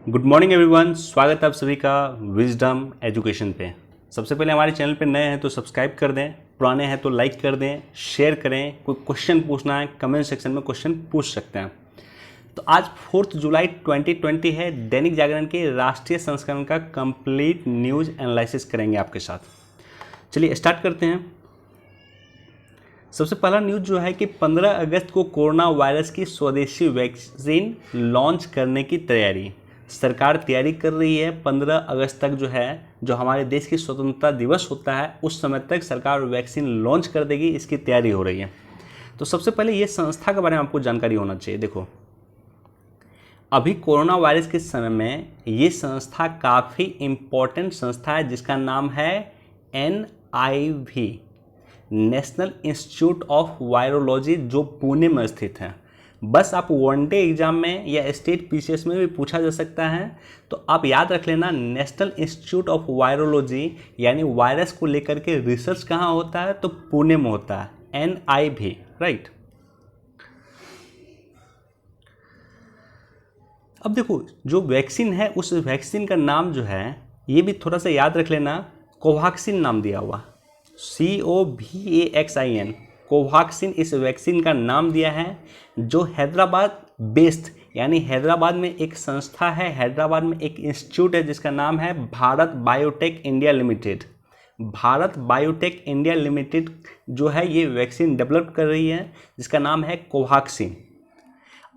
Good morning everyone, स्वागत है आप सभी का विजडम एजुकेशन पे। सबसे पहले हमारे चैनल पे नए हैं तो सब्सक्राइब कर दें, पुराने हैं तो लाइक कर दें, शेयर करें। कोई क्वेश्चन पूछना है कमेंट सेक्शन में क्वेश्चन पूछ सकते हैं। तो आज 4 जुलाई 2020 है। दैनिक जागरण के राष्ट्रीय संस्करण का कंप्लीट न्यूज़ एनालिसिस करेंगे आपके साथ। चलिए स्टार्ट करते हैं। सबसे पहला न्यूज़ जो है कि 15 अगस्त को कोरोना वायरस की स्वदेशी वैक्सीन लॉन्च करने की तैयारी। सरकार तैयारी कर रही है। 15 अगस्त तक जो है, जो हमारे देश की स्वतंत्रता दिवस होता है, उस समय तक सरकार वैक्सीन लॉन्च कर देगी, इसकी तैयारी हो रही है। तो सबसे पहले ये संस्था के बारे में आपको जानकारी होना चाहिए। देखो, अभी कोरोना वायरस के समय में ये संस्था काफ़ी इम्पोर्टेंट संस्था है, जिसका नाम है NIV, national institute of virology, जो पुणे में स्थित है। बस आप वनडे एग्जाम में या स्टेट PCS में भी पूछा जा सकता है, तो आप याद रख लेना, नेशनल इंस्टीट्यूट ऑफ वायरोलॉजी यानी वायरस को लेकर के रिसर्च कहाँ होता है, तो पुणे में होता है, NIV, राइट। अब देखो, जो वैक्सीन है उस वैक्सीन का नाम जो है, ये भी थोड़ा सा याद रख लेना, कोवैक्सीन नाम दिया हुआ, COVAXIN, कोवैक्सीन इस वैक्सीन का नाम दिया है, जो हैदराबाद बेस्ड, यानी हैदराबाद में एक संस्था है, हैदराबाद में एक इंस्टीट्यूट है, जिसका नाम है Bharat biotech India limited. Bharat biotech India limited जो है ये वैक्सीन डेवलप कर रही है, जिसका नाम है कोवैक्सीन।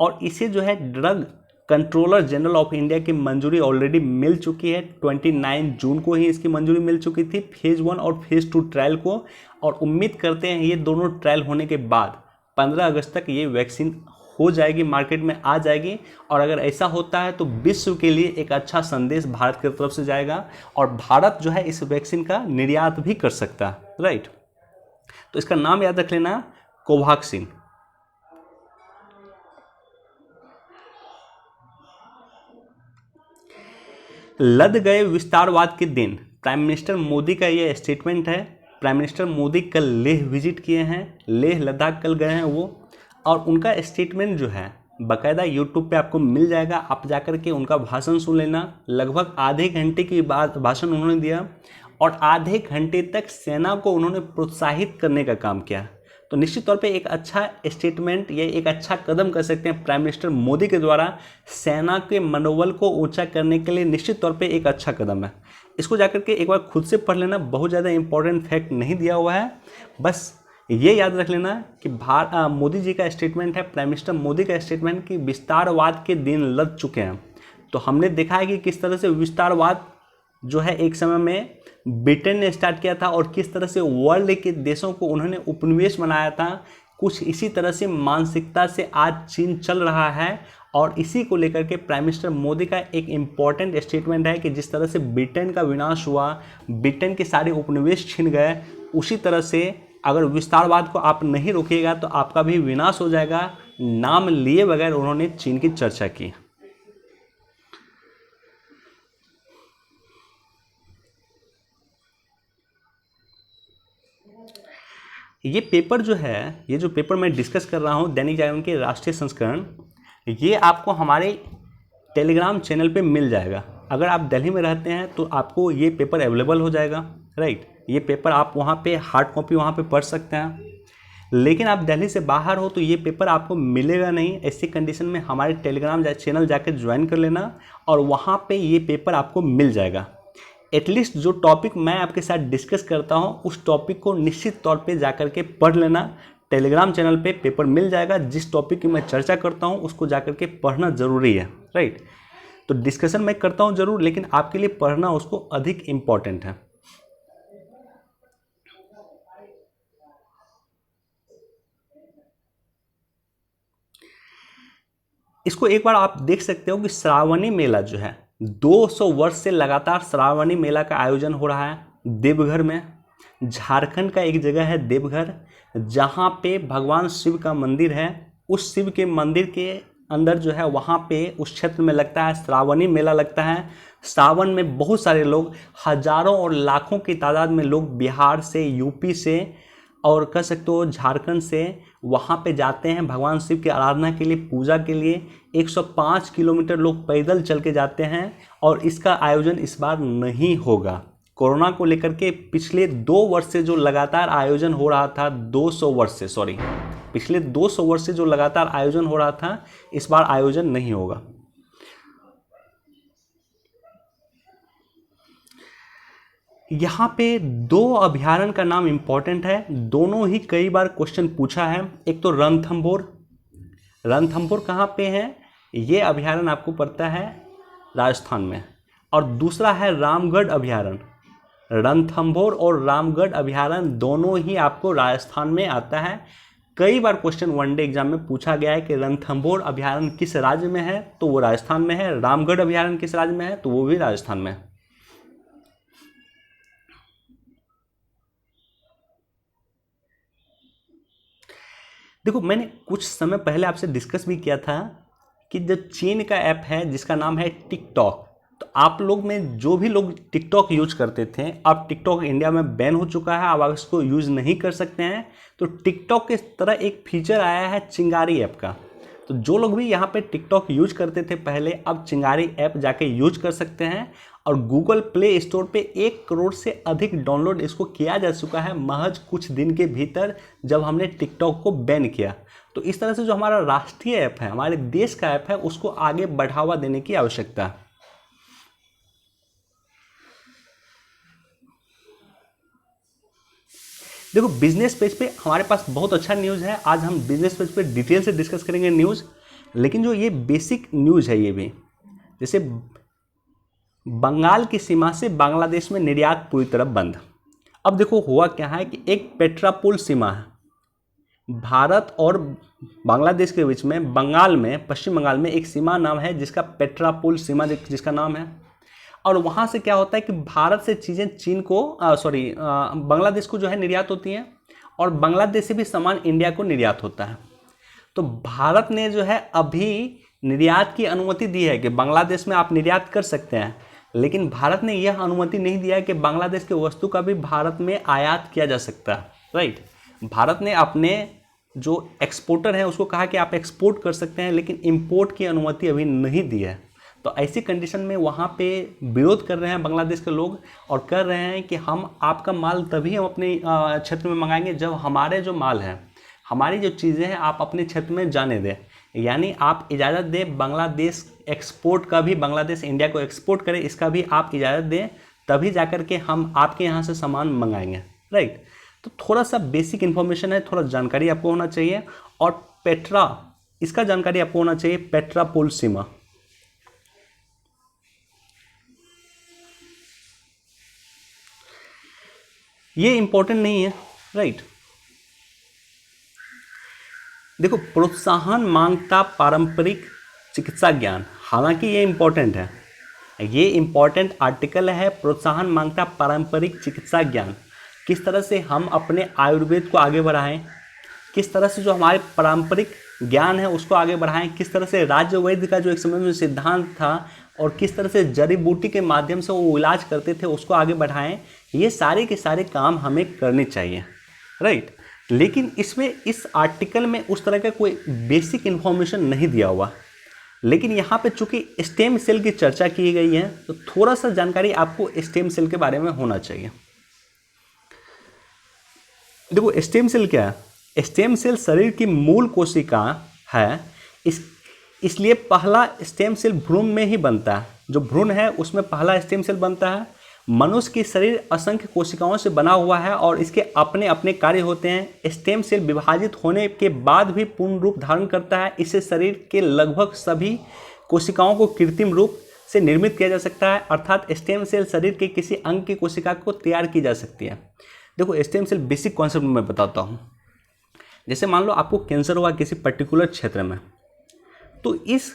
और इसे जो है drug controller general of India की मंजूरी ऑलरेडी मिल चुकी है। 29 जून को ही इसकी मंजूरी मिल चुकी थी, फेज़ 1 और फेज़ 2 ट्रायल को। और उम्मीद करते हैं ये दोनों ट्रायल होने के बाद 15 अगस्त तक ये वैक्सीन हो जाएगी, मार्केट में आ जाएगी। और अगर ऐसा होता है तो विश्व के लिए एक अच्छा संदेश भारत की तरफ से जाएगा, और भारत जो है इस वैक्सीन का निर्यात भी कर सकता है, राइट। तो इसका नाम याद रख लेना, कोवैक्सीन। लद गए विस्तारवाद के दिन, प्राइम मिनिस्टर मोदी का ये स्टेटमेंट है। प्राइम मिनिस्टर मोदी कल लेह विजिट किए हैं, लेह लद्दाख कल गए हैं वो, और उनका स्टेटमेंट जो है बाकायदा यूट्यूब पे आपको मिल जाएगा। आप जाकर के उनका भाषण सुन लेना। लगभग आधे घंटे की बात भाषण उन्होंने दिया, और आधे घंटे तक सेना को उन्होंने प्रोत्साहित करने का काम किया। तो निश्चित तौर पे एक अच्छा स्टेटमेंट या एक अच्छा कदम कर सकते हैं प्राइम मिनिस्टर मोदी के द्वारा, सेना के मनोबल को ऊंचा करने के लिए निश्चित तौर पे एक अच्छा कदम है। इसको जाकर के एक बार खुद से पढ़ लेना, बहुत ज़्यादा इंपॉर्टेंट फैक्ट नहीं दिया हुआ है, बस ये याद रख लेना कि मोदी जी का स्टेटमेंट है, प्राइम मिनिस्टर मोदी का स्टेटमेंट, कि विस्तारवाद के दिन लद चुके हैं। तो हमने देखा है कि किस तरह से विस्तारवाद जो है एक समय में ब्रिटेन ने स्टार्ट किया था, और किस तरह से वर्ल्ड के देशों को उन्होंने उपनिवेश बनाया था। कुछ इसी तरह से मानसिकता से आज चीन चल रहा है, और इसी को लेकर के प्राइम मिनिस्टर मोदी का एक इम्पॉर्टेंट स्टेटमेंट है कि जिस तरह से ब्रिटेन का विनाश हुआ, ब्रिटेन के सारे उपनिवेश छिन गए, उसी तरह से अगर विस्तारवाद को आप नहीं रोकिएगा तो आपका भी विनाश हो जाएगा। नाम लिए बगैर उन्होंने चीन की चर्चा की। ये पेपर जो है, ये जो पेपर मैं डिस्कस कर रहा हूँ दैनिक जागरण के राष्ट्रीय संस्करण, ये आपको हमारे टेलीग्राम चैनल पे मिल जाएगा। अगर आप दिल्ली में रहते हैं तो आपको ये पेपर अवेलेबल हो जाएगा, राइट। ये पेपर आप वहाँ पे हार्ड कॉपी वहाँ पे पढ़ सकते हैं। लेकिन आप दिल्ली से बाहर हो तो ये पेपर आपको मिलेगा नहीं। ऐसी कंडीशन में हमारे टेलीग्राम चैनल जाकर ज्वाइन कर लेना, और वहाँ पर ये पेपर आपको मिल जाएगा। एटलीस्ट जो टॉपिक मैं आपके साथ डिस्कस करता हूँ, उस टॉपिक को निश्चित तौर पे जाकर के पढ़ लेना। टेलीग्राम चैनल पे पेपर मिल जाएगा। जिस टॉपिक की मैं चर्चा करता हूँ उसको जाकर के पढ़ना ज़रूरी है, राइट। तो डिस्कशन मैं करता हूँ ज़रूर, लेकिन आपके लिए पढ़ना उसको अधिक इम्पॉर्टेंट है। इसको एक बार आप देख सकते हो कि श्रावणी मेला जो है, 200 वर्ष से लगातार श्रावणी मेला का आयोजन हो रहा है देवघर में। झारखंड का एक जगह है देवघर, जहाँ पे भगवान शिव का मंदिर है। उस शिव के मंदिर के अंदर जो है, वहाँ पे उस क्षेत्र में लगता है श्रावणी मेला लगता है। सावन में बहुत सारे लोग, हजारों और लाखों की तादाद में लोग बिहार से, यूपी से, और कह सकते हो झारखंड से वहाँ पे जाते हैं भगवान शिव की आराधना के लिए, पूजा के लिए। 105 किलोमीटर लोग पैदल चल के जाते हैं और इसका आयोजन इस बार नहीं होगा। कोरोना को लेकर के पिछले 2 वर्ष से जो लगातार आयोजन हो रहा था, 200 वर्ष से, सॉरी, पिछले 200 वर्ष से जो लगातार आयोजन हो रहा था, इस बार आयोजन नहीं होगा। यहाँ पे 2 अभयारण्य का नाम इंपॉर्टेंट है, दोनों ही कई बार क्वेश्चन पूछा है। एक तो रणथंभौर, रणथंभौर कहाँ पे है? ये अभयारण्य आपको पड़ता है राजस्थान में। और दूसरा है रामगढ़ अभयारण्य। रणथंभौर और रामगढ़ अभयारण्य दोनों ही आपको राजस्थान में आता है। कई बार क्वेश्चन वनडे एग्जाम में पूछा गया है कि रणथंभौर अभयारण्य किस राज्य में है, तो वो राजस्थान में है। रामगढ़ अभयारण्य किस राज्य में है, तो वो भी राजस्थान में है। देखो, मैंने कुछ समय पहले आपसे डिस्कस भी किया था कि जो चीन का ऐप है जिसका नाम है टिकटॉक, तो आप लोग में जो भी लोग टिकटॉक यूज करते थे, अब टिकटॉक इंडिया में बैन हो चुका है, अब आप इसको यूज नहीं कर सकते हैं। तो टिकटॉक के तरह एक फीचर आया है चिंगारी ऐप का। तो जो लोग भी यहाँ पे टिकटॉक यूज करते थे पहले, अब चिंगारी ऐप जाके यूज कर सकते हैं। और गूगल प्ले स्टोर पे 1 करोड़ से अधिक डाउनलोड इसको किया जा चुका है महज कुछ दिन के भीतर, जब हमने टिकटॉक को बैन किया। तो इस तरह से जो हमारा राष्ट्रीय ऐप है, हमारे देश का ऐप है, उसको आगे बढ़ावा देने की आवश्यकता है। देखो, बिजनेस पेज पे हमारे पास बहुत अच्छा न्यूज़ है। आज हम बिजनेस पेज पे डिटेल से डिस्कस करेंगे न्यूज़, लेकिन जो ये बेसिक न्यूज़ है, ये भी जैसे बंगाल की सीमा से बांग्लादेश में निर्यात पूरी तरह बंद। अब देखो हुआ क्या है कि एक पेट्रापोल सीमा है भारत और बांग्लादेश के बीच में, बंगाल में, पश्चिम बंगाल में एक सीमा नाम है जिसका पेट्रापोल सीमा जिसका नाम है। और वहाँ से क्या होता है कि भारत से चीज़ें चीन को बांग्लादेश को जो है निर्यात होती हैं, और बांग्लादेश से भी सामान इंडिया को निर्यात होता है। तो भारत ने जो है अभी निर्यात की अनुमति दी है कि बांग्लादेश में आप निर्यात कर सकते हैं, लेकिन भारत ने यह अनुमति नहीं दिया है कि बांग्लादेश के वस्तु का भी भारत में आयात किया जा सकता है। राइट, भारत ने अपने जो एक्सपोर्टर हैं उसको कहा कि आप एक्सपोर्ट कर सकते हैं, लेकिन इंपोर्ट की अनुमति अभी नहीं दी है। तो ऐसी कंडीशन में वहाँ पे विरोध कर रहे हैं बांग्लादेश के लोग, और कर रहे हैं कि हम आपका माल तभी हम अपने क्षेत्र में मंगाएंगे जब हमारे जो माल हैं, हमारी जो चीज़ें हैं, आप अपने क्षेत्र में जाने दें। यानी आप इजाज़त दें बांग्लादेश एक्सपोर्ट का भी, बांग्लादेश इंडिया को एक्सपोर्ट करे, इसका भी आप इजाज़त दें, तभी जाकर के हम आपके यहाँ से सामान मंगाएंगे। राइट, तो थोड़ा सा बेसिक इन्फॉर्मेशन है, थोड़ा जानकारी आपको होना चाहिए। और पेट्रा, इसका जानकारी आपको होना चाहिए, पेट्रापोल सीमा। ये इंपॉर्टेंट नहीं है। राइट, देखो, प्रोत्साहन मांगता पारंपरिक चिकित्सा ज्ञान, हालांकि ये इंपॉर्टेंट है, ये इंपॉर्टेंट आर्टिकल है। प्रोत्साहन मांगता पारंपरिक चिकित्सा ज्ञान, किस तरह से हम अपने आयुर्वेद को आगे बढ़ाएं, किस तरह से जो हमारे पारंपरिक ज्ञान है उसको आगे बढ़ाएं, किस तरह से राज्य वैद्य का जो एक समय में सिद्धांत था और किस तरह से जड़ी बूटी के माध्यम से वो इलाज करते थे उसको आगे बढ़ाएं। ये सारे के सारे काम हमें करने चाहिए। राइट, लेकिन इसमें इस आर्टिकल में उस तरह का कोई बेसिक इन्फॉर्मेशन नहीं दिया हुआ, लेकिन यहाँ पे चूंकि स्टेम सेल की चर्चा की गई है तो थोड़ा सा जानकारी आपको स्टेम सेल के बारे में होना चाहिए। देखो, स्टेम सेल क्या है? स्टेम सेल शरीर की मूल कोशिका है, इसलिए पहला स्टेम सेल भ्रूण में ही बनता है। जो भ्रूण है उसमें पहला स्टेम सेल बनता है। मनुष्य की शरीर असंख्य कोशिकाओं से बना हुआ है और इसके अपने अपने कार्य होते हैं। स्टेम सेल विभाजित होने के बाद भी पूर्ण रूप धारण करता है। इससे शरीर के लगभग सभी कोशिकाओं को कृत्रिम रूप से निर्मित किया जा सकता है, अर्थात स्टेम सेल शरीर के किसी अंग की कोशिका को तैयार की जा सकती है। देखो, स्टेम सेल बेसिक कॉन्सेप्ट मैं बताता हूँ। जैसे मान लो आपको कैंसर हुआ किसी पर्टिकुलर क्षेत्र में, तो इस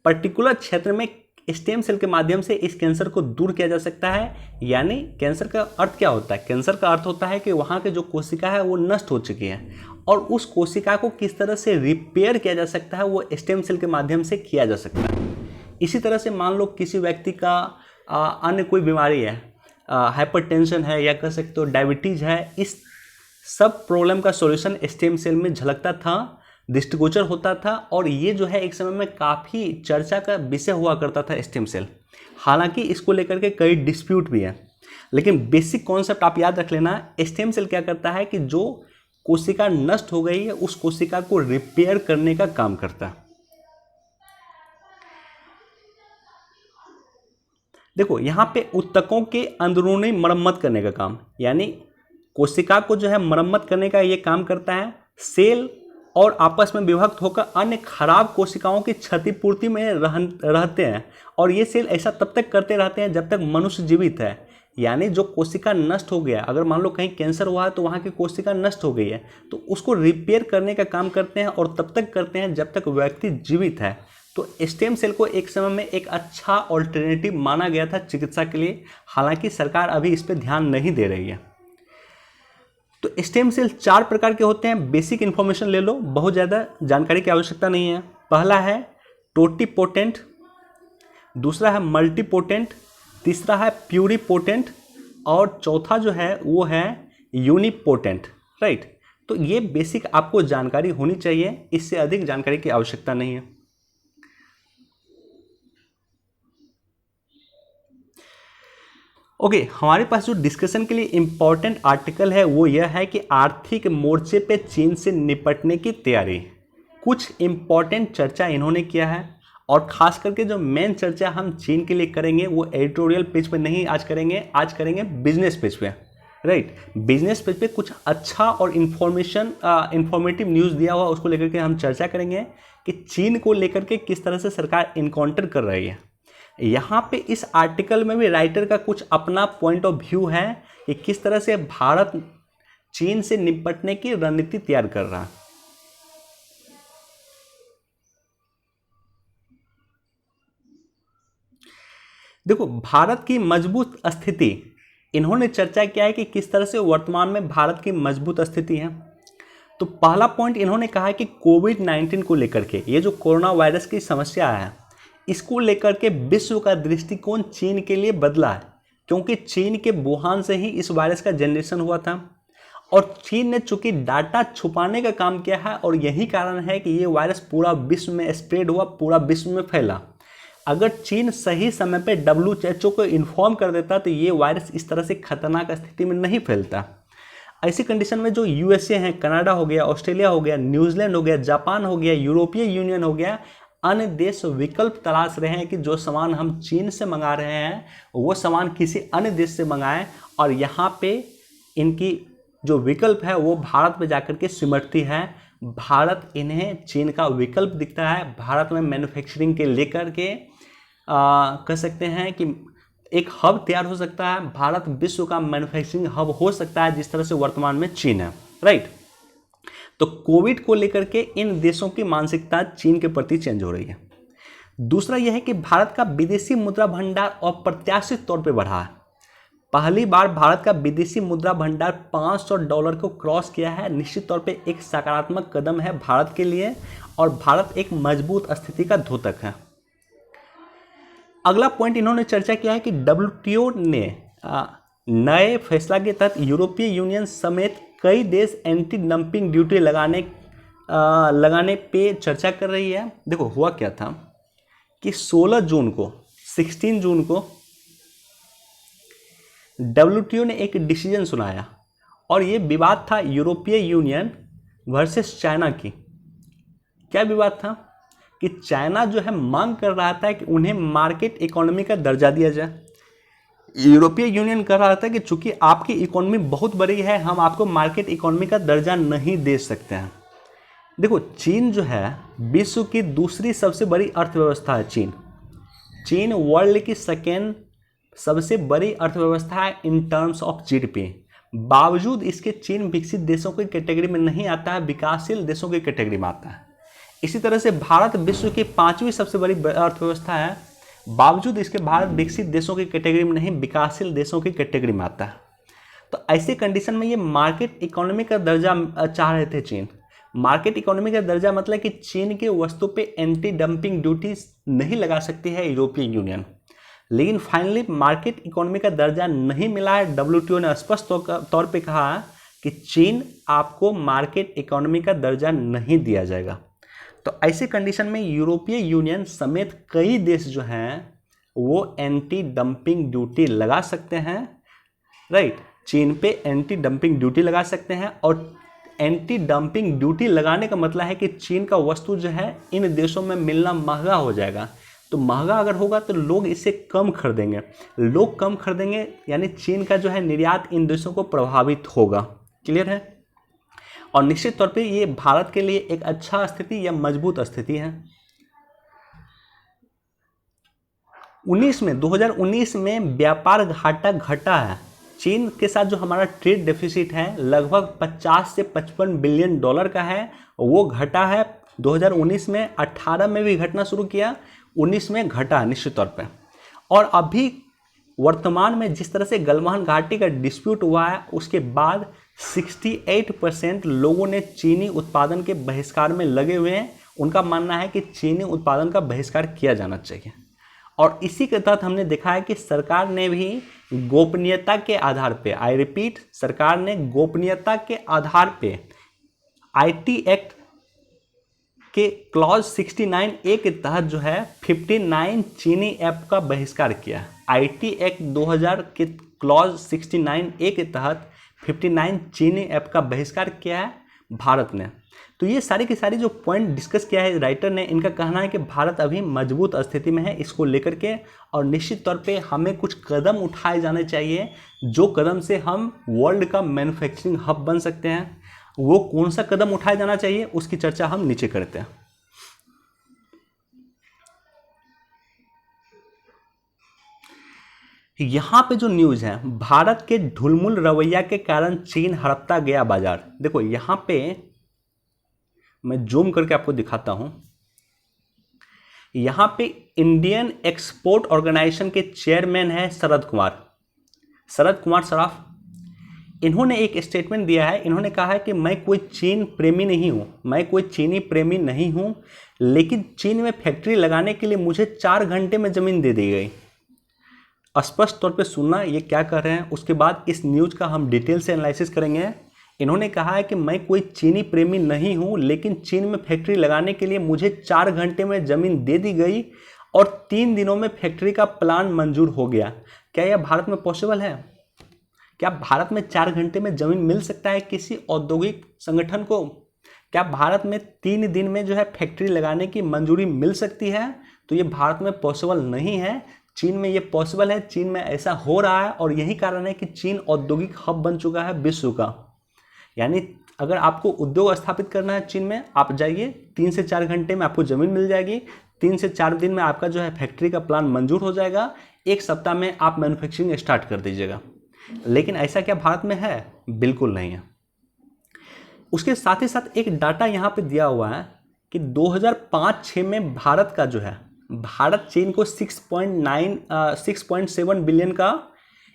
पर्टिकुलर क्षेत्र में स्टेम सेल के माध्यम से इस कैंसर को दूर किया जा सकता है। यानी कैंसर का अर्थ क्या होता है? कैंसर का अर्थ होता है कि वहाँ के जो कोशिका है वो नष्ट हो चुकी है और उस कोशिका को किस तरह से रिपेयर किया जा सकता है वो स्टेम सेल के माध्यम से किया जा सकता है। इसी तरह से मान लो किसी व्यक्ति का अन्य कोई बीमारी है, हाइपरटेंशन है या कह सकते हो डायबिटीज़ है, इस सब प्रॉब्लम का सॉल्यूशन स्टेम सेल में झलकता था, दृष्टिगोचर होता था, और ये जो है एक समय में काफ़ी चर्चा का विषय हुआ करता था स्टेम सेल। हालांकि इसको लेकर के कई डिस्प्यूट भी है, लेकिन बेसिक कॉन्सेप्ट आप याद रख लेना। स्टेम सेल क्या करता है कि जो कोशिका नष्ट हो गई है उस कोशिका को रिपेयर करने का काम करता है। देखो यहाँ पे ऊतकों के अंदरूनी मरम्मत करने का काम, यानी कोशिका को जो है मरम्मत करने का ये काम करता है। सेल और आपस में विभक्त होकर अन्य खराब कोशिकाओं की क्षतिपूर्ति में रहते हैं, और ये सेल ऐसा तब तक करते रहते हैं जब तक मनुष्य जीवित है। यानी जो कोशिका नष्ट हो गया, अगर मान लो कहीं कैंसर हुआ है तो वहाँ की कोशिका नष्ट हो गई है, तो उसको रिपेयर करने का काम करते हैं, और तब तक करते हैं जब तक व्यक्ति जीवित है। तो स्टेम सेल को एक समय में एक अच्छा ऑल्टरनेटिव माना गया था चिकित्सा के लिए। हालांकि सरकार अभी इस पर ध्यान नहीं दे रही है। तो स्टेम सेल 4 प्रकार के होते हैं। बेसिक इन्फॉर्मेशन ले लो, बहुत ज़्यादा जानकारी की आवश्यकता नहीं है। पहला है टोटिपोटेंट, दूसरा है मल्टीपोटेंट, तीसरा है प्यूरिपोटेंट, और चौथा जो है वो है यूनिपोटेंट। राइट, तो ये बेसिक आपको जानकारी होनी चाहिए, इससे अधिक जानकारी की आवश्यकता नहीं है। ओके, हमारे पास जो डिस्कशन के लिए इम्पॉर्टेंट आर्टिकल है वो यह है कि आर्थिक मोर्चे पे चीन से निपटने की तैयारी। कुछ इम्पॉर्टेंट चर्चा इन्होंने किया है, और ख़ास करके जो मेन चर्चा हम चीन के लिए करेंगे वो एडिटोरियल पेज पे नहीं आज करेंगे बिजनेस पेज पे। राइट, बिजनेस पेज पे कुछ अच्छा और इंफॉर्मेटिव न्यूज़ दिया हुआ, उसको लेकर के हम चर्चा करेंगे कि चीन को लेकर के किस तरह से सरकार इनकाउंटर कर रही है। यहाँ पे इस आर्टिकल में भी राइटर का कुछ अपना पॉइंट ऑफ व्यू है कि किस तरह से भारत चीन से निपटने की रणनीति तैयार कर रहा है। देखो, भारत की मजबूत स्थिति, इन्होंने चर्चा किया है कि किस तरह से वर्तमान में भारत की मजबूत स्थिति है। तो पहला पॉइंट इन्होंने कहा है कि कोविड-19 को लेकर के, ये जो कोरोना वायरस की समस्या है, इसको लेकर के विश्व का दृष्टिकोण चीन के लिए बदला है, क्योंकि चीन के वुहान से ही इस वायरस का जनरेशन हुआ था, और चीन ने चूंकि डाटा छुपाने का काम किया है, और यही कारण है कि ये वायरस पूरा विश्व में स्प्रेड हुआ, पूरा विश्व में फैला। अगर चीन सही समय पे WHO को इन्फॉर्म कर देता तो ये वायरस इस तरह से खतरनाक स्थिति में नहीं फैलता। ऐसी कंडीशन में जो USA हैं, कनाडा हो गया, ऑस्ट्रेलिया हो गया, न्यूजीलैंड हो गया, जापान हो गया, यूरोपीय यूनियन हो गया, अन्य देश विकल्प तलाश रहे हैं कि जो सामान हम चीन से मंगा रहे हैं वो सामान किसी अन्य देश से मंगाएं, और यहाँ पे इनकी जो विकल्प है वो भारत पे जाकर के सिमटती है। भारत इन्हें चीन का विकल्प दिखता है। भारत में मैन्युफैक्चरिंग के लेकर के कह सकते हैं कि एक हब तैयार हो सकता है। भारत विश्व का मैन्युफैक्चरिंग हब हो सकता है, जिस तरह से वर्तमान में चीन है। राइट, तो कोविड को लेकर के इन देशों की मानसिकता चीन के प्रति चेंज हो रही है। दूसरा यह है कि भारत का विदेशी मुद्रा भंडार अप्रत्याशित तौर पे बढ़ा है। पहली बार भारत का विदेशी मुद्रा भंडार $500 को क्रॉस किया है। निश्चित तौर पे एक सकारात्मक कदम है भारत के लिए, और भारत एक मजबूत स्थिति का द्योतक है। अगला पॉइंट इन्होंने चर्चा किया है कि WTO ने नए फैसला के तहत यूरोपीय यूनियन समेत कई देश एंटी डंपिंग ड्यूटी लगाने पे चर्चा कर रही है। देखो, हुआ क्या था कि 16 जून को WTO ने एक डिसीजन सुनाया, और ये विवाद था यूरोपीय यूनियन वर्सेस चाइना की। क्या विवाद था कि चाइना जो है मांग कर रहा था कि उन्हें मार्केट इकोनॉमी का दर्जा दिया जाए। यूरोपीय यूनियन कह रहा था कि चूंकि आपकी इकोनॉमी बहुत बड़ी है, हम आपको मार्केट इकोनॉमी का दर्जा नहीं दे सकते हैं। देखो, चीन जो है विश्व की दूसरी सबसे बड़ी अर्थव्यवस्था है। चीन वर्ल्ड की सेकेंड सबसे बड़ी अर्थव्यवस्था है इन टर्म्स ऑफ GDP। बावजूद इसके चीन विकसित देशों की कैटेगरी में नहीं आता है, विकासशील देशों की कैटेगरी में आता है। इसी तरह से भारत विश्व की 5वीं सबसे बड़ी अर्थव्यवस्था है, बावजूद इसके भारत विकसित देशों की कैटेगरी में नहीं, विकासशील देशों की कैटेगरी में आता है। तो ऐसी कंडीशन में ये मार्केट इकोनॉमी का दर्जा चाह रहे थे चीन। मार्केट इकोनॉमी का दर्जा मतलब कि चीन की वस्तु पे एंटी डंपिंग ड्यूटी नहीं लगा सकती है यूरोपीय यूनियन, लेकिन फाइनली मार्केट इकोनॉमी का दर्जा नहीं मिला है। WTO ने स्पष्ट तौर पे कहा कि चीन आपको मार्केट इकोनॉमी का दर्जा नहीं दिया जाएगा। तो ऐसे कंडीशन में यूरोपीय यूनियन समेत कई देश जो हैं वो एंटी डंपिंग ड्यूटी लगा सकते हैं, राइट। चीन पे एंटी डंपिंग ड्यूटी लगा सकते हैं, और एंटी डंपिंग ड्यूटी लगाने का मतलब है कि चीन का वस्तु जो है इन देशों में मिलना महंगा हो जाएगा। तो महंगा अगर होगा तो लोग इसे कम खरीदेंगे, लोग कम खरीदेंगे यानी चीन का जो है निर्यात इन देशों को प्रभावित होगा। क्लियर है। और निश्चित तौर पे ये भारत के लिए एक अच्छा स्थिति या मजबूत स्थिति है। 2019 में व्यापार घाटा घटा है। चीन के साथ जो हमारा ट्रेड डेफिसिट है लगभग 50 से 55 बिलियन डॉलर का है, वो घटा है 2019 में। 18 में भी घटना शुरू किया, 19 में घटा निश्चित तौर पे। और अभी वर्तमान में जिस तरह से गलवान घाटी का डिस्प्यूट हुआ है उसके बाद 68% लोगों ने चीनी उत्पादन के बहिष्कार में लगे हुए हैं। उनका मानना है कि चीनी उत्पादन का बहिष्कार किया जाना चाहिए। और इसी के तहत हमने देखा है कि सरकार ने भी गोपनीयता के आधार पे, आई रिपीट, सरकार ने गोपनीयता के आधार पे आईटी एक्ट के क्लॉज 69A के तहत जो है 59 चीनी ऐप का बहिष्कार किया। आईटी एक्ट 2000 के क्लॉज 69A के तहत 59 चीनी ऐप का बहिष्कार किया है भारत ने। तो ये सारी की सारी जो पॉइंट डिस्कस किया है राइटर ने, इनका कहना है कि भारत अभी मजबूत स्थिति में है इसको लेकर के, और निश्चित तौर पे हमें कुछ कदम उठाए जाने चाहिए जो कदम से हम वर्ल्ड का मैन्युफैक्चरिंग हब बन सकते हैं। वो कौन सा कदम उठाया जाना चाहिए उसकी चर्चा हम नीचे करते हैं। यहां पे जो न्यूज है, भारत के ढुलमुल रवैया के कारण चीन हड़पता गया बाजार। देखो यहां पे मैं जूम करके आपको दिखाता हूं। यहां पे इंडियन एक्सपोर्ट ऑर्गेनाइजेशन के चेयरमैन है शरद कुमार सराफ। इन्होंने एक स्टेटमेंट दिया है। इन्होंने कहा है कि मैं कोई चीनी प्रेमी नहीं हूं, लेकिन चीन में फैक्ट्री लगाने के लिए मुझे 4 घंटे में जमीन दे दी गई। स्पष्ट तौर पे सुनना ये क्या कर रहे हैं, उसके बाद इस न्यूज का हम डिटेल से एनालिसिस करेंगे। इन्होंने कहा है कि मैं कोई चीनी प्रेमी नहीं हूं, लेकिन चीन में फैक्ट्री लगाने के लिए मुझे 4 घंटे में जमीन दे दी गई और 3 दिनों में फैक्ट्री का प्लान मंजूर हो गया। क्या यह भारत में पॉसिबल है? क्या भारत में 4 घंटे में जमीन मिल सकता है किसी औद्योगिक संगठन को? क्या भारत में 3 दिन में जो है फैक्ट्री लगाने की मंजूरी मिल सकती है? तो ये भारत में पॉसिबल नहीं है, चीन में ये पॉसिबल है। चीन में ऐसा हो रहा है और यही कारण है कि चीन औद्योगिक हब बन चुका है विश्व का। यानी अगर आपको उद्योग स्थापित करना है चीन में, आप जाइए, 3 से 4 घंटे में आपको जमीन मिल जाएगी, 3 से 4 दिन में आपका जो है फैक्ट्री का प्लान मंजूर हो जाएगा, 1 सप्ताह में आप मैन्युफैक्चरिंग स्टार्ट कर दीजिएगा। लेकिन ऐसा क्या भारत में है? बिल्कुल नहीं है। उसके साथ ही साथ एक डाटा यहाँ पे दिया हुआ है कि 2005-06 में भारत का जो है, भारत चीन को 6.7 बिलियन का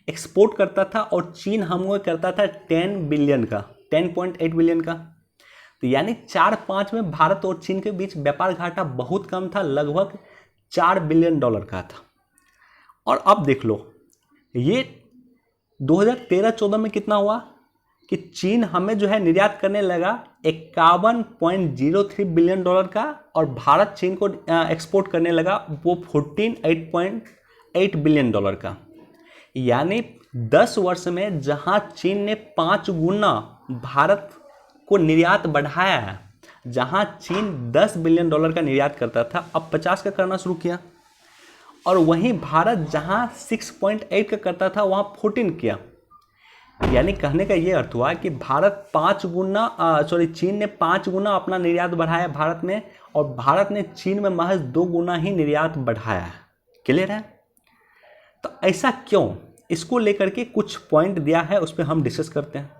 एक्सपोर्ट करता था और चीन हमको करता था 10.8 बिलियन का। तो यानी 4-5 में भारत और चीन के बीच व्यापार घाटा बहुत कम था, लगभग $4 बिलियन का था। और अब देख लो ये 2013-14 में कितना हुआ कि चीन हमें जो है निर्यात करने लगा 51.03 बिलियन डॉलर का, और भारत चीन को एक्सपोर्ट करने लगा वो 48.8 बिलियन डॉलर का। यानी 10 वर्ष में जहां चीन ने 5 गुना भारत को निर्यात बढ़ाया है, जहां चीन 10 बिलियन डॉलर का निर्यात करता था अब 50 का करना शुरू किया, और वहीं भारत जहां 6.8 का करता था वहां 14 किया। यानी कहने का ये अर्थ हुआ कि चीन ने 5 गुना अपना निर्यात बढ़ाया भारत में, और भारत ने चीन में महज 2 गुना ही निर्यात बढ़ाया है। क्लियर है? तो ऐसा क्यों, इसको लेकर के कुछ पॉइंट दिया है, उस पर हम डिस्कस करते हैं।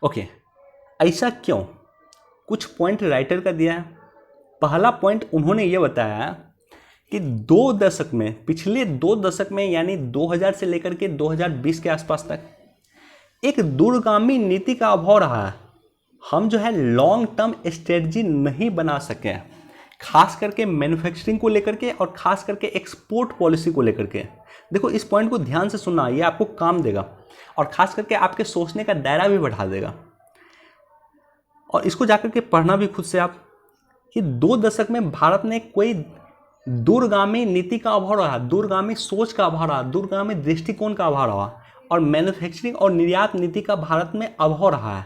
ओके, ऐसा क्यों, कुछ पॉइंट राइटर का दिया है। पहला पॉइंट उन्होंने ये बताया कि 2 दशक में, पिछले 2 दशक में यानी 2000 से लेकर के 2020 के आसपास तक एक दूरगामी नीति का अभाव रहा है। हम जो है लॉन्ग टर्म स्ट्रेटजी नहीं बना सके। खास करके मैन्युफैक्चरिंग को लेकर के और खास करके एक्सपोर्ट पॉलिसी को लेकर के। देखो इस पॉइंट को ध्यान से सुनना, ये आपको काम देगा और खास करके आपके सोचने का दायरा भी बढ़ा देगा। और इसको जाकर के पढ़ना भी खुद से आप कि 2 दशक में भारत ने कोई दूरगामी नीति का अभाव रहा, दूरगामी सोच का अभाव रहा, दूरगामी दृष्टिकोण का अभाव रहा और मैन्युफैक्चरिंग और निर्यात नीति का भारत में अभाव रहा है।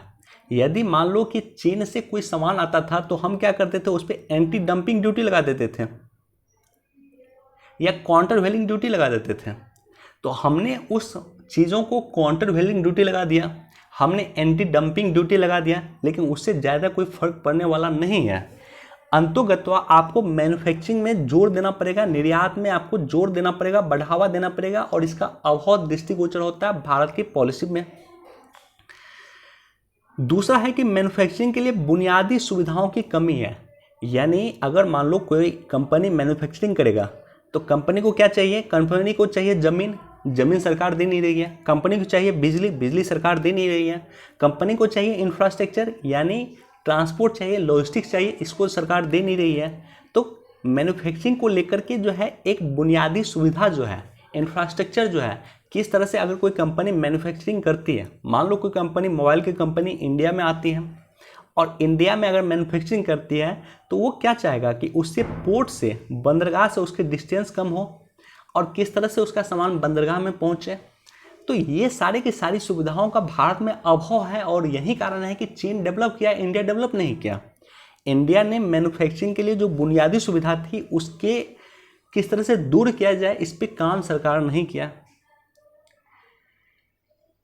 यदि मान लो कि चीन से कोई सामान आता था तो हम क्या करते थे, उस पर एंटी डंपिंग ड्यूटी लगा देते थे या काउंटर वेलिंग ड्यूटी लगा देते थे। तो हमने उस चीज़ों को काउंटर वेलिंग ड्यूटी लगा दिया, हमने एंटी डंपिंग ड्यूटी लगा दिया, लेकिन उससे ज़्यादा कोई फर्क पड़ने वाला नहीं है। अंतोगत्वा आपको मैन्युफैक्चरिंग में जोर देना पड़ेगा, निर्यात में आपको जोर देना पड़ेगा, बढ़ावा देना पड़ेगा और इसका अभाव दृष्टिगोचर होता है भारत की पॉलिसी में। दूसरा है कि मैन्युफैक्चरिंग के लिए बुनियादी सुविधाओं की कमी है। यानी अगर मान लो कोई कंपनी मैन्युफैक्चरिंग करेगा तो कंपनी को क्या चाहिए, कंपनी को चाहिए ज़मीन सरकार दे नहीं रही है, कंपनी को चाहिए बिजली सरकार दे नहीं रही है, कंपनी को चाहिए इंफ्रास्ट्रक्चर यानी ट्रांसपोर्ट चाहिए, लॉजिस्टिक्स चाहिए, इसको सरकार दे नहीं रही है। तो मैन्युफैक्चरिंग को लेकर के जो है एक बुनियादी सुविधा जो है, इंफ्रास्ट्रक्चर जो है, किस तरह से अगर कोई कंपनी मैन्युफैक्चरिंग करती है, मान लो कोई कंपनी मोबाइल की कंपनी इंडिया में आती है और इंडिया में अगर मैन्युफैक्चरिंग करती है तो वो क्या चाहेगा कि उससे पोर्ट से, बंदरगाह से उसके डिस्टेंस कम हो और किस तरह से उसका सामान बंदरगाह में पहुंचे। तो ये सारी की सारी सुविधाओं का भारत में अभाव है और यही कारण है कि चीन डेवलप किया, इंडिया डेवलप नहीं किया। इंडिया ने मैन्युफैक्चरिंग के लिए जो बुनियादी सुविधा थी उसके किस तरह से दूर किया जाए, इस पर काम सरकार नहीं किया।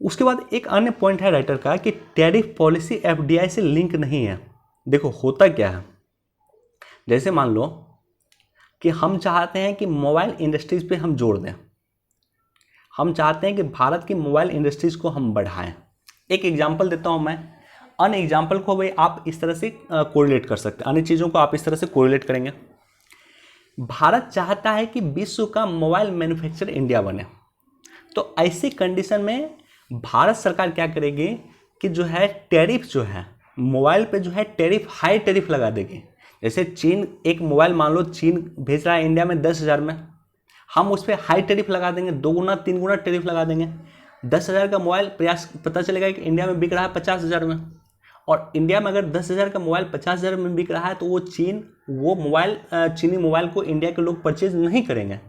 उसके बाद एक अन्य पॉइंट है राइटर का कि टैरिफ पॉलिसी एफडीआई से लिंक नहीं है। देखो होता क्या है, जैसे मान लो कि हम चाहते हैं कि मोबाइल इंडस्ट्रीज पे हम जोर दें, हम चाहते हैं कि भारत की मोबाइल इंडस्ट्रीज को हम बढ़ाएं। एक एग्जांपल देता हूं मैं, अन्य एग्जांपल को भाई आप इस तरह से कोरिलेट कर सकते हैं, अन्य चीज़ों को आप इस तरह से कोरिलेट करेंगे। भारत चाहता है कि विश्व का मोबाइल मैन्युफैक्चर इंडिया बने, तो ऐसी कंडीशन में भारत सरकार क्या करेगी कि जो है टैरिफ जो है मोबाइल पे जो है टैरिफ, हाई टैरिफ लगा देगी। जैसे चीन एक मोबाइल मान लो चीन भेज रहा है इंडिया में 10,000 में, हम उस पर हाई टैरिफ लगा देंगे, 2 गुना 3 गुना टैरिफ लगा देंगे। 10,000 का मोबाइल प्रयास पता चलेगा कि इंडिया में बिक रहा है 50,000 में, और इंडिया में अगर 10,000 का मोबाइल 50,000 में बिक रहा है तो वो चीनी मोबाइल को इंडिया के लोग परचेज नहीं करेंगे,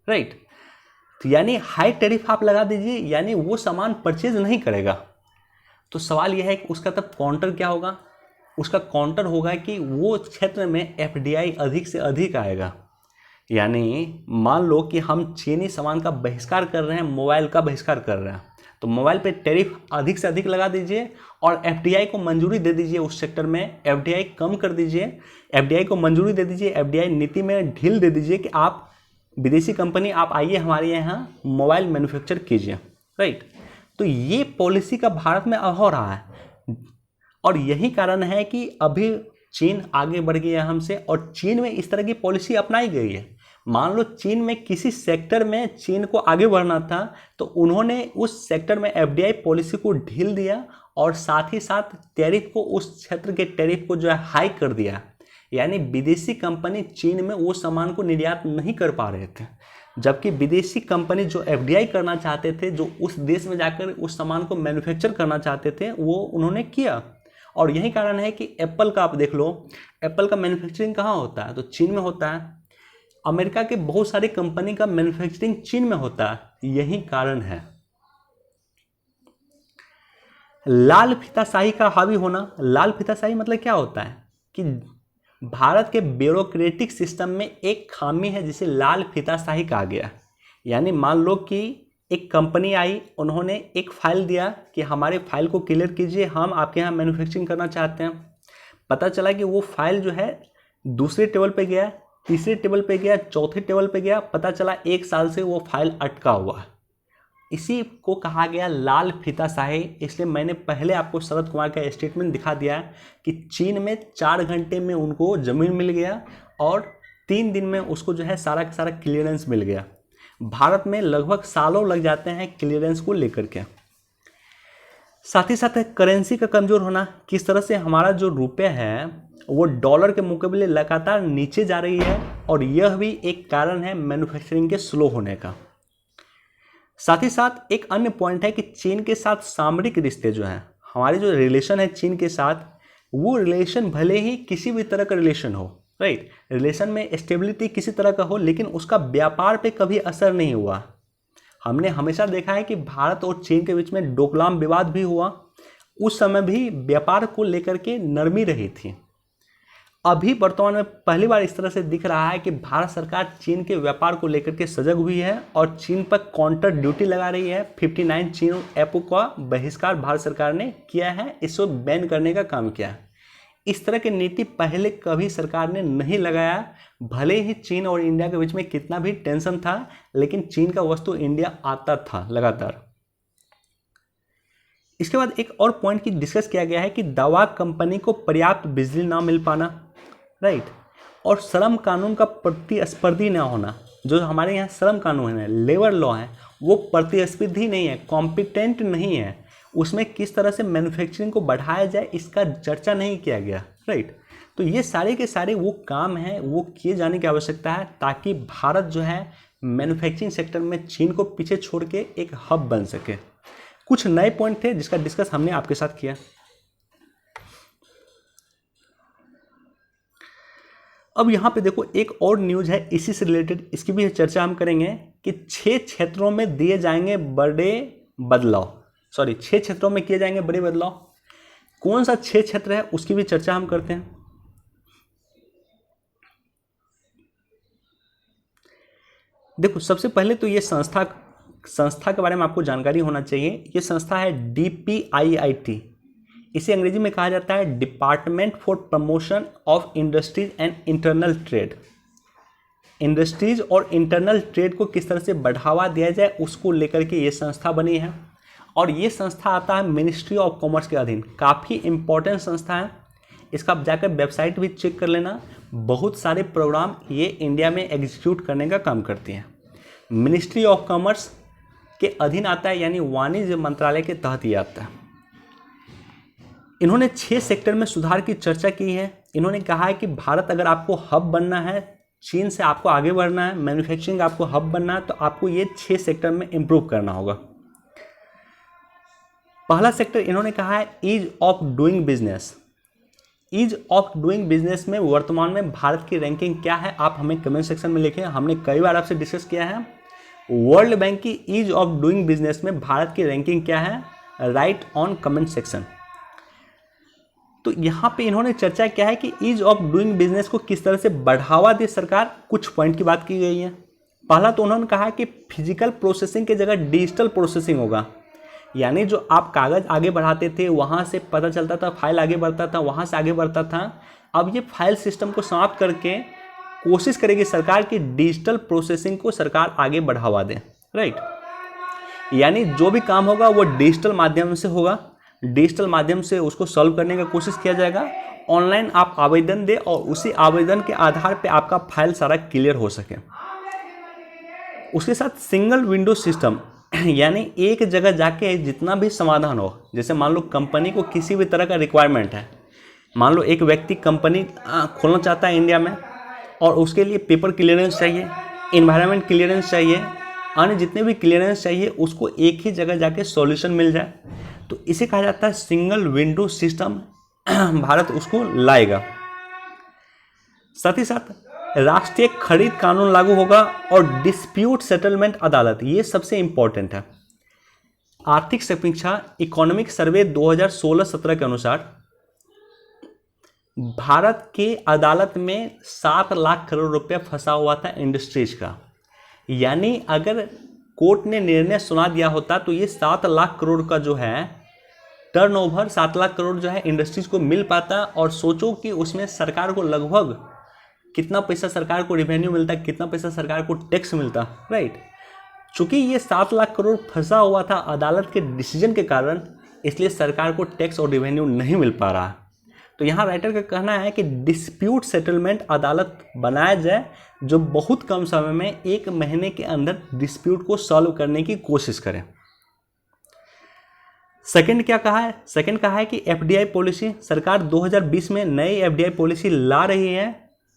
राइट। तो यानी हाई टैरिफ आप लगा दीजिए, यानी वो सामान परचेज नहीं करेगा। तो सवाल यह है कि उसका तब काउंटर क्या होगा, उसका काउंटर होगा कि वो क्षेत्र में एफडीआई अधिक से अधिक आएगा। यानी मान लो कि हम चीनी सामान का बहिष्कार कर रहे हैं, मोबाइल का बहिष्कार कर रहे हैं, तो मोबाइल पे टैरिफ अधिक से अधिक लगा दीजिए और एफडीआई को मंजूरी दे दीजिए, उस सेक्टर में एफडीआई कम कर दीजिए, एफडीआई को मंजूरी दे दीजिए, एफडीआई नीति में ढील दे दीजिए कि आप विदेशी कंपनी आप आइए हमारे यहाँ मोबाइल मैन्युफैक्चर कीजिए, राइट। तो ये पॉलिसी का भारत में अभाव रहा है और यही कारण है कि अभी चीन आगे बढ़ गया है हमसे और चीन में इस तरह की पॉलिसी अपनाई गई है। मान लो चीन में किसी सेक्टर में चीन को आगे बढ़ना था तो उन्होंने उस सेक्टर में एफडीआई पॉलिसी को ढील दिया और साथ ही साथ टैरिफ को, उस क्षेत्र के टैरिफ को जो है हाई कर दिया। यानी विदेशी कंपनी चीन में वो सामान को निर्यात नहीं कर पा रहे थे, जबकि विदेशी कंपनी जो एफडीआई करना चाहते थे, जो उस देश में जाकर उस सामान को मैन्युफैक्चर करना चाहते थे, वो उन्होंने किया। और यही कारण है कि एप्पल का आप देख लो, एप्पल का मैन्युफैक्चरिंग कहाँ होता है, तो चीन में होता है। अमेरिका के बहुत सारी कंपनी का मैन्युफैक्चरिंग चीन में होता है, यही कारण है। लाल फीताशाही का हावी होना, लाल फीताशाही मतलब क्या होता है कि भारत के ब्यूरोक्रेटिक सिस्टम में एक खामी है जिसे लाल फीताशाही कहा गया। यानी मान लो कि एक कंपनी आई, उन्होंने एक फाइल दिया कि हमारे फाइल को क्लियर कीजिए, हम आपके यहाँ मैन्युफैक्चरिंग करना चाहते हैं। पता चला कि वो फाइल जो है दूसरे टेबल पे गया, तीसरे टेबल पे गया, चौथे टेबल पे गया, पता चला 1 साल से वो फाइल अटका हुआ है। इसी को कहा गया लाल फीताशाही। इसलिए मैंने पहले आपको शरद कुमार का स्टेटमेंट दिखा दिया कि चीन में 4 घंटे में उनको ज़मीन मिल गया और 3 दिन में उसको जो है सारा का सारा क्लियरेंस मिल गया। भारत में लगभग सालों लग जाते हैं क्लियरेंस को लेकर के। साथ ही साथ करेंसी का कमज़ोर होना, किस तरह से हमारा जो रुपया है वो डॉलर के मुकाबले लगातार नीचे जा रही है, और यह भी एक कारण है मैन्युफैक्चरिंग के स्लो होने का। साथ ही साथ एक अन्य पॉइंट है कि चीन के साथ सामरिक रिश्ते जो हैं, हमारे जो रिलेशन है चीन के साथ, वो रिलेशन भले ही किसी भी तरह का रिलेशन हो, राइट, रिलेशन में स्टेबिलिटी किसी तरह का हो, लेकिन उसका व्यापार पे कभी असर नहीं हुआ। हमने हमेशा देखा है कि भारत और चीन के बीच में डोकलाम विवाद भी हुआ, उस समय भी व्यापार को लेकर के नरमी रही थी। अभी वर्तमान में पहली बार इस तरह से दिख रहा है कि भारत सरकार चीन के व्यापार को लेकर के सजग हुई है और चीन पर काउंटर ड्यूटी लगा रही है। 59 चीन ऐपों का बहिष्कार भारत सरकार ने किया है, इसको बैन करने का काम किया है। इस तरह की नीति पहले कभी सरकार ने नहीं लगाया, भले ही चीन और इंडिया के बीच में कितना भी टेंशन था, लेकिन चीन का वस्तु इंडिया आता था लगातार। इसके बाद एक और पॉइंट की डिस्कस किया गया है कि दवा कंपनी को पर्याप्त बिजली ना मिल पाना, राइट, और श्रम कानून का प्रतिस्पर्धी ना होना। जो हमारे यहाँ श्रम कानून है, लेबर लॉ है, वो प्रतिस्पर्धी नहीं है, कॉम्पिटेंट नहीं है, उसमें किस तरह से मैन्युफैक्चरिंग को बढ़ाया जाए इसका चर्चा नहीं किया गया, राइट। तो ये सारे के सारे वो काम हैं, वो किए जाने की आवश्यकता है, ताकि भारत जो है मैन्युफैक्चरिंग सेक्टर में चीन को पीछे छोड़ के एक हब बन सके। कुछ नए पॉइंट थे जिसका डिस्कस हमने आपके साथ किया। अब यहाँ पे देखो एक और न्यूज है इसी से रिलेटेड, इसकी भी चर्चा हम करेंगे कि 6 क्षेत्रों में दिए जाएंगे बड़े बदलाव, 6 क्षेत्रों में किए जाएंगे बड़े बदलाव। कौन सा 6 क्षेत्र है उसकी भी चर्चा हम करते हैं। देखो सबसे पहले तो ये संस्था के बारे में आपको जानकारी होना चाहिए। ये संस्था है DPIIT, इसे अंग्रेजी में कहा जाता है department for promotion of industries and internal trade. Industries और इंटरनल ट्रेड को किस तरह से बढ़ावा दिया जाए उसको लेकर के ये संस्था बनी है, और ये संस्था आता है मिनिस्ट्री ऑफ कॉमर्स के अधीन। काफ़ी इंपॉर्टेंट संस्था है, इसका आप जाकर वेबसाइट भी चेक कर लेना। बहुत सारे प्रोग्राम ये इंडिया में एग्जीक्यूट करने का काम करती है। मिनिस्ट्री ऑफ कॉमर्स के अधीन आता है, यानी वाणिज्य मंत्रालय के तहत ही आता है। इन्होंने 6 सेक्टर में सुधार की चर्चा की है। इन्होंने कहा है कि भारत अगर आपको हब बनना है, चीन से आपको आगे बढ़ना है, मैन्युफैक्चरिंग आपको हब बनना है, तो आपको ये 6 सेक्टर में इंप्रूव करना होगा। पहला सेक्टर इन्होंने कहा है ease of doing business. Ease of doing business में वर्तमान में भारत की रैंकिंग क्या है, आप हमें कमेंट सेक्शन में लिखें। हमने कई बार आपसे डिस्कस किया है वर्ल्ड बैंक की ईज ऑफ डूइंग बिजनेस में भारत की रैंकिंग क्या है, राइट ऑन कमेंट सेक्शन। तो यहाँ पे इन्होंने चर्चा किया है कि ईज ऑफ डूइंग बिजनेस को किस तरह से बढ़ावा दे सरकार, कुछ पॉइंट की बात की गई है। पहला तो उन्होंने कहा कि फिजिकल प्रोसेसिंग की जगह डिजिटल प्रोसेसिंग होगा, यानी जो आप कागज़ आगे बढ़ाते थे, वहाँ से पता चलता था, फाइल आगे बढ़ता था, वहाँ से आगे बढ़ता था, अब ये फाइल सिस्टम को समाप्त करके कोशिश करेगी सरकार की डिजिटल प्रोसेसिंग को सरकार आगे बढ़ावा दे, राइट। यानी जो भी काम होगा वो डिजिटल माध्यम से होगा, डिजिटल माध्यम से उसको सॉल्व करने का कोशिश किया जाएगा। ऑनलाइन आप आवेदन दें और उसी आवेदन के आधार पे आपका फाइल सारा क्लियर हो सके। उसके साथ सिंगल विंडो सिस्टम, यानी एक जगह जाके जितना भी समाधान हो, जैसे मान लो कंपनी को किसी भी तरह का रिक्वायरमेंट है, मान लो एक व्यक्ति कंपनी खोलना चाहता है इंडिया में, और उसके लिए पेपर क्लियरेंस चाहिए, इन्वायरमेंट क्लियरेंस चाहिए, अन्य जितने भी क्लियरेंस चाहिए, उसको एक ही जगह जाके सॉल्यूशन मिल जाए, तो इसे कहा जाता है सिंगल विंडो सिस्टम। भारत उसको लाएगा। साथ ही साथ राष्ट्रीय खरीद कानून लागू होगा और डिस्प्यूट सेटलमेंट अदालत, ये सबसे इंपॉर्टेंट है। आर्थिक समीक्षा इकोनॉमिक सर्वे 2016-17 के अनुसार भारत के अदालत में 7 लाख करोड़ रुपया फंसा हुआ था इंडस्ट्रीज का। यानी अगर कोर्ट ने निर्णय सुना दिया होता तो ये 7 लाख करोड़ का जो है टर्नओवर, 7 लाख करोड़ जो है इंडस्ट्रीज को मिल पाता। और सोचो कि उसमें सरकार को लगभग कितना पैसा सरकार को रिवेन्यू मिलता, कितना पैसा सरकार को टैक्स मिलता, राइट। चूंकि ये 7 लाख करोड़ फंसा हुआ था अदालत के डिसीजन के कारण, इसलिए सरकार को टैक्स और रिवेन्यू नहीं मिल पा रहा। तो यहाँ राइटर का कहना है कि डिस्प्यूट सेटलमेंट अदालत बनाया जाए जो बहुत कम समय में 1 महीने के अंदर डिस्प्यूट को सॉल्व करने की कोशिश करें। सेकंड क्या कहा है, सेकंड कहा है कि एफडीआई पॉलिसी, सरकार 2020 में नई एफडीआई पॉलिसी ला रही है,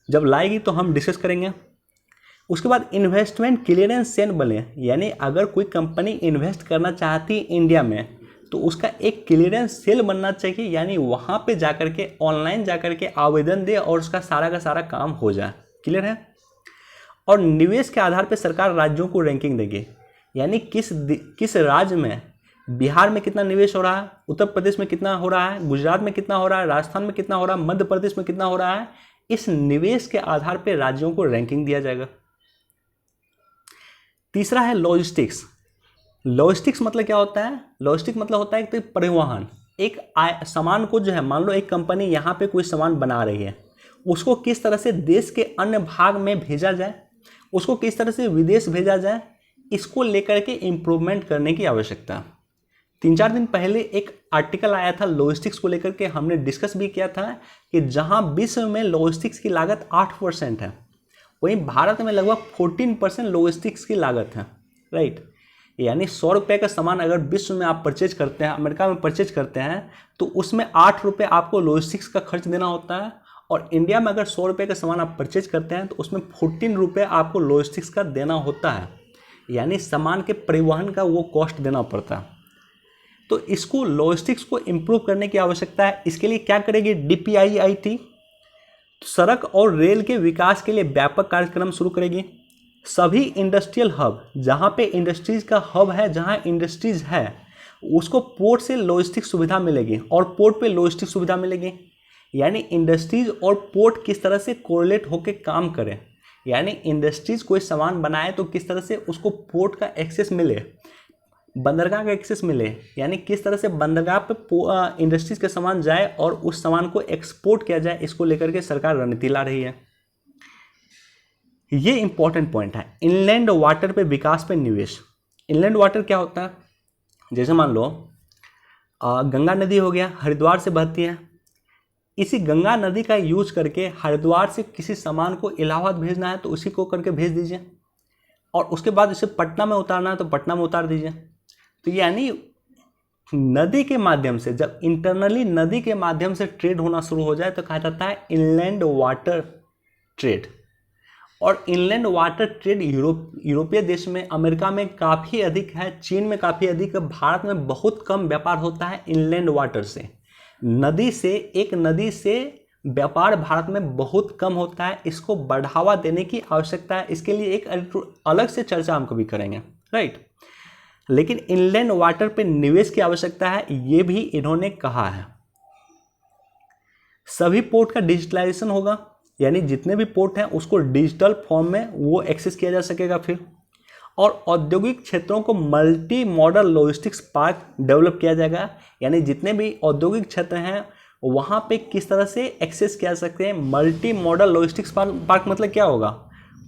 जब लाएगी तो हम डिस्कस करेंगे। उसके बाद इन्वेस्टमेंट क्लियरेंस सेल बने, यानी अगर कोई कंपनी इन्वेस्ट करना चाहती है इंडिया में तो उसका एक क्लियरेंस सेल बनना चाहिए, यानी वहाँ पे जाकर के ऑनलाइन जाकर के आवेदन दे और उसका सारा का सारा काम हो जाए। क्लियर है। और निवेश के आधार पर सरकार राज्यों को रैंकिंग देगी, यानी किस राज्य में, बिहार में कितना निवेश हो रहा है, उत्तर प्रदेश में कितना हो रहा है, गुजरात में कितना हो रहा है, राजस्थान में कितना हो रहा है, मध्य प्रदेश में कितना हो रहा है, इस निवेश के आधार पर राज्यों को रैंकिंग दिया जाएगा। तीसरा है लॉजिस्टिक्स। लॉजिस्टिक्स मतलब क्या होता है, लॉजिस्टिक्स मतलब होता है कि परिवहन। एक सामान को जो है, मान लो एक कंपनी यहाँ पे कोई सामान बना रही है, उसको किस तरह से देश के अन्य भाग में भेजा जाए, उसको किस तरह से विदेश भेजा जाए, इसको लेकर के इम्प्रूवमेंट करने की आवश्यकता है। 3-4 दिन पहले एक आर्टिकल आया था लॉजिस्टिक्स को लेकर के, हमने डिस्कस भी किया था कि जहाँ विश्व में लॉजिस्टिक्स की लागत 8% है, वहीं भारत में लगभग 14% लॉजिस्टिक्स की लागत है। राइट, यानी 100 रुपये का सामान अगर विश्व में आप परचेज करते हैं, अमेरिका में परचेज करते हैं, तो उसमें 8 रुपये आपको लॉजिस्टिक्स का खर्च देना होता है। और इंडिया में अगर 100 रुपये का सामान आप परचेज करते हैं तो उसमें 14 रुपये आपको लॉजिस्टिक्स का देना होता है, यानी सामान के परिवहन का वो कॉस्ट देना पड़ता है। तो इसको लॉजिस्टिक्स को इम्प्रूव करने की आवश्यकता है। इसके लिए क्या करेगी DPIIT, सड़क और रेल के विकास के लिए व्यापक कार्यक्रम शुरू करेगी। सभी इंडस्ट्रियल हब, जहाँ पे इंडस्ट्रीज का हब है, जहाँ इंडस्ट्रीज है, उसको पोर्ट से लॉजिस्टिक सुविधा मिलेगी और पोर्ट पे लॉजिस्टिक सुविधा मिलेगी। यानी इंडस्ट्रीज और पोर्ट किस तरह से कोरिलेट होकर काम करें, यानी इंडस्ट्रीज कोई सामान बनाए तो किस तरह से उसको पोर्ट का एक्सेस मिले, बंदरगाह का एक्सेस मिले, यानी किस तरह से बंदरगाह पे इंडस्ट्रीज का सामान जाए और उस सामान को एक्सपोर्ट किया जाए, इसको लेकर के सरकार रणनीति ला रही है। ये इंपॉर्टेंट पॉइंट है। इनलैंड वाटर पे विकास पे निवेश। इनलैंड वाटर क्या होता है, जैसे मान लो गंगा नदी हो गया, हरिद्वार से बहती है, इसी गंगा नदी का यूज करके हरिद्वार से किसी सामान को इलाहाबाद भेजना है तो उसी को करके भेज दीजिए, और उसके बाद इसे पटना में उतारना है तो पटना में उतार दीजिए। तो यानी नदी के माध्यम से, जब इंटरनली नदी के माध्यम से ट्रेड होना शुरू हो जाए तो कहा जाता है इनलैंड वाटर ट्रेड। और इनलैंड वाटर ट्रेड यूरोपीय देश में, अमेरिका में काफ़ी अधिक है, चीन में काफ़ी अधिक है, भारत में बहुत कम व्यापार होता है इनलैंड वाटर से। एक नदी से व्यापार भारत में बहुत कम होता है। इसको बढ़ावा देने की आवश्यकता है, इसके लिए एक अलग से चर्चा हम कभी करेंगे। राइट, लेकिन इनलैंड वाटर पे निवेश की आवश्यकता है, ये भी इन्होंने कहा है। सभी पोर्ट का डिजिटलाइजेशन होगा, यानी जितने भी पोर्ट हैं उसको डिजिटल फॉर्म में वो एक्सेस किया जा सकेगा फिर। और औद्योगिक क्षेत्रों को multi modal logistics park develop किया जाएगा, यानी जितने भी औद्योगिक क्षेत्र हैं वहाँ पे किस तरह से एक्सेस किया सकते हैं। मल्टी मॉडल लॉजिस्टिक्स पार्क मतलब क्या होगा,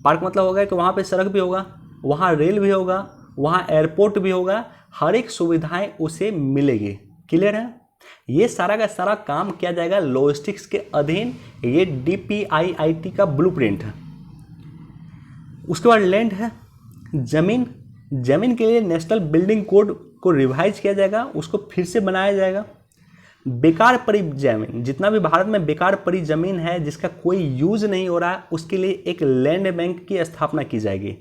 पार्क मतलब होगा कि वहाँ पे सड़क भी होगा, वहाँ रेल भी होगा, वहाँ एयरपोर्ट भी होगा, हर एक सुविधाएं उसे मिलेगी। क्लियर है। ये सारा का सारा काम किया जाएगा लॉजिस्टिक्स के अधीन। ये DPIIT का ब्लूप्रिंट है। उसके बाद लैंड है, जमीन के लिए नेशनल बिल्डिंग कोड को रिवाइज किया जाएगा, उसको फिर से बनाया जाएगा। बेकार पड़ी जमीन, जितना भी भारत में बेकार पड़ी जमीन है जिसका कोई यूज नहीं हो रहा है, उसके लिए एक लैंड बैंक की स्थापना की जाएगी।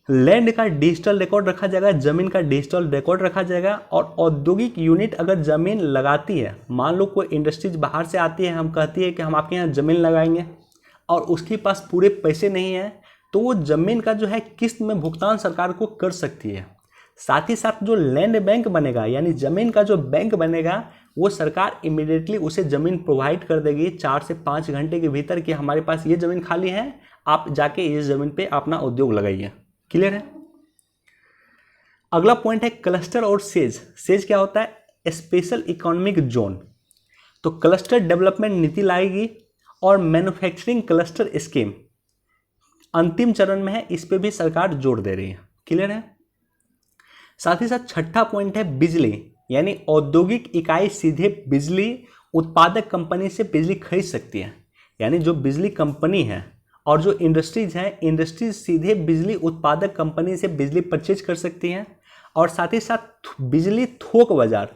लैंड का डिजिटल रिकॉर्ड रखा जाएगा, जमीन का डिजिटल रिकॉर्ड रखा जाएगा। और औद्योगिक यूनिट अगर जमीन लगाती है, मान लो कोई इंडस्ट्रीज बाहर से आती है, हम कहती है कि हम आपके यहाँ जमीन लगाएंगे, और उसके पास पूरे पैसे नहीं है, तो वो जमीन का जो है किस्त में भुगतान सरकार को कर सकती है। साथ ही साथ जो लैंड बैंक बनेगा, यानी जमीन का जो बैंक बनेगा, वो सरकार इमीडिएटली उसे जमीन प्रोवाइड कर देगी 4 से 5 घंटे के भीतर कि हमारे पास ये जमीन खाली है, आप जाके इस जमीन पे अपना उद्योग लगाइए। क्लियर है। अगला पॉइंट है क्लस्टर और सेज। सेज क्या होता है, स्पेशल इकोनॉमिक जोन। तो क्लस्टर डेवलपमेंट नीति लाएगी और मैन्युफैक्चरिंग क्लस्टर स्कीम अंतिम चरण में है, इस पे भी सरकार जोर दे रही है। क्लियर है। साथ ही साथ छठा पॉइंट है बिजली, यानी औद्योगिक इकाई सीधे बिजली उत्पादक कंपनी से बिजली खरीद सकती है। यानी जो बिजली कंपनी है और जो इंडस्ट्रीज हैं, इंडस्ट्रीज सीधे बिजली उत्पादक कंपनी से बिजली परचेज कर सकती हैं। और साथ ही साथ बिजली थोक बाजार,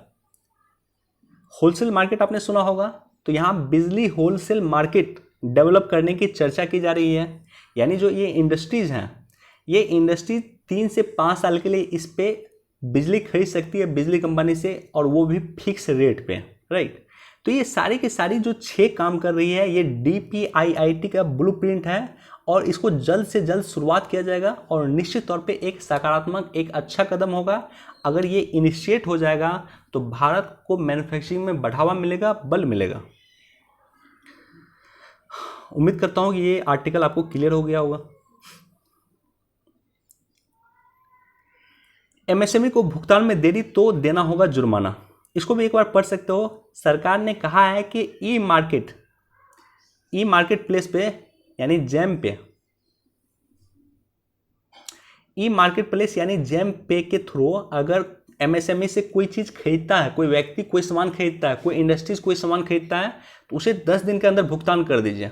होलसेल मार्केट आपने सुना होगा, तो यहाँ बिजली होलसेल मार्केट डेवलप करने की चर्चा की जा रही है। यानी जो ये इंडस्ट्रीज हैं, ये इंडस्ट्री 3 से 5 साल के लिए इस पे बिजली खरीद सकती है बिजली कंपनी से, और वो भी फिक्स रेट पे, राइट। तो ये सारी की सारी जो 6 काम कर रही है, ये DPIIT का ब्लूप्रिंट है, और इसको जल्द से जल्द शुरुआत किया जाएगा, और निश्चित तौर पे एक सकारात्मक, एक अच्छा कदम होगा। अगर ये इनिशिएट हो जाएगा तो भारत को मैन्युफैक्चरिंग में बढ़ावा मिलेगा, बल मिलेगा। उम्मीद करता हूँ कि ये आर्टिकल आपको क्लियर हो गया होगा। MSME को भुगतान में देरी तो देना होगा जुर्माना, इसको भी एक बार पढ़ सकते हो। सरकार ने कहा है कि ई मार्केट प्लेस पे, यानी जैम पे, ई मार्केट प्लेस यानी जैम पे के थ्रू अगर MSME से कोई चीज़ खरीदता है, कोई व्यक्ति कोई सामान खरीदता है, कोई इंडस्ट्रीज कोई सामान खरीदता है, तो उसे 10 दिन के अंदर भुगतान कर दीजिए।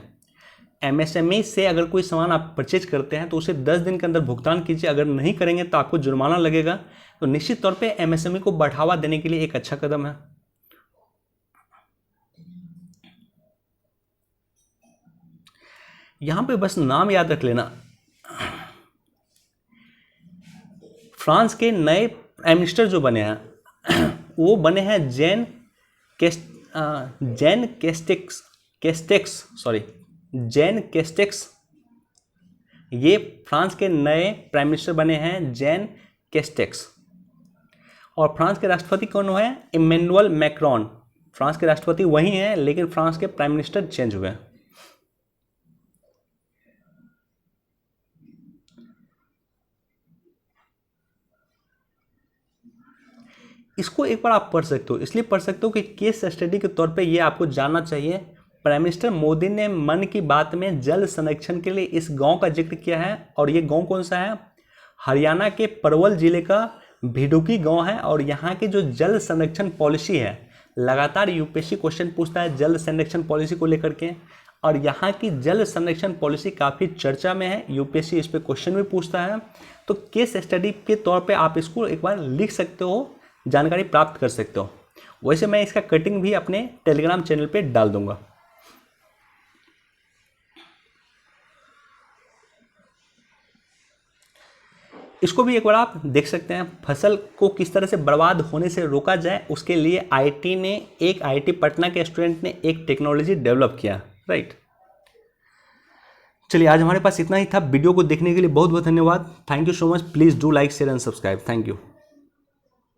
MSME से अगर कोई सामान आप परचेज करते हैं तो उसे 10 दिन के अंदर भुगतान कीजिए, अगर नहीं करेंगे तो आपको जुर्माना लगेगा। तो निश्चित तौर पे MSME को बढ़ावा देने के लिए एक अच्छा कदम है। यहां पे बस नाम याद रख लेना, फ्रांस के नए प्राइम मिनिस्टर जो बने हैं वो बने हैं जैन कैस्टेक्स। ये फ्रांस के नए प्राइम मिनिस्टर बने हैं, जैन कैस्टेक्स। और फ्रांस के राष्ट्रपति कौन हुए हैं? Emmanuel Macron. फ्रांस के राष्ट्रपति वही हैं, लेकिन फ्रांस के प्राइम मिनिस्टर चेंज हुए हैं। इसको एक बार आप पढ़ सकते हो, इसलिए पढ़ सकते हो कि केस स्टडी के तौर पे ये आपको जानना चाहिए। प्राइम मिनिस्टर मोदी ने मन की बात में जल संरक्षण के लिए इस गांव का जिक्र किया है, और ये गांव कौन सा है? हरियाणा के पलवल जिले का भिडुकी गांव है। और यहाँ की जो जल संरक्षण पॉलिसी है, लगातार UPSC क्वेश्चन पूछता है जल संरक्षण पॉलिसी को लेकर के, और यहाँ की जल संरक्षण पॉलिसी काफ़ी चर्चा में है, UPSC इस पर क्वेश्चन भी पूछता है। तो केस स्टडी के तौर पर आप इसको एक बार लिख सकते हो, जानकारी प्राप्त कर सकते हो। वैसे मैं इसका कटिंग भी अपने टेलीग्राम चैनल पे डाल दूंगा। इसको भी एक बार आप देख सकते हैं। फसल को किस तरह से बर्बाद होने से रोका जाए, उसके लिए IIT पटना के स्टूडेंट ने एक टेक्नोलॉजी डेवलप किया, राइट। चलिए, आज हमारे पास इतना ही था। वीडियो को देखने के लिए बहुत बहुत धन्यवाद। Thank you so much. Please do like, share and subscribe. Thank you.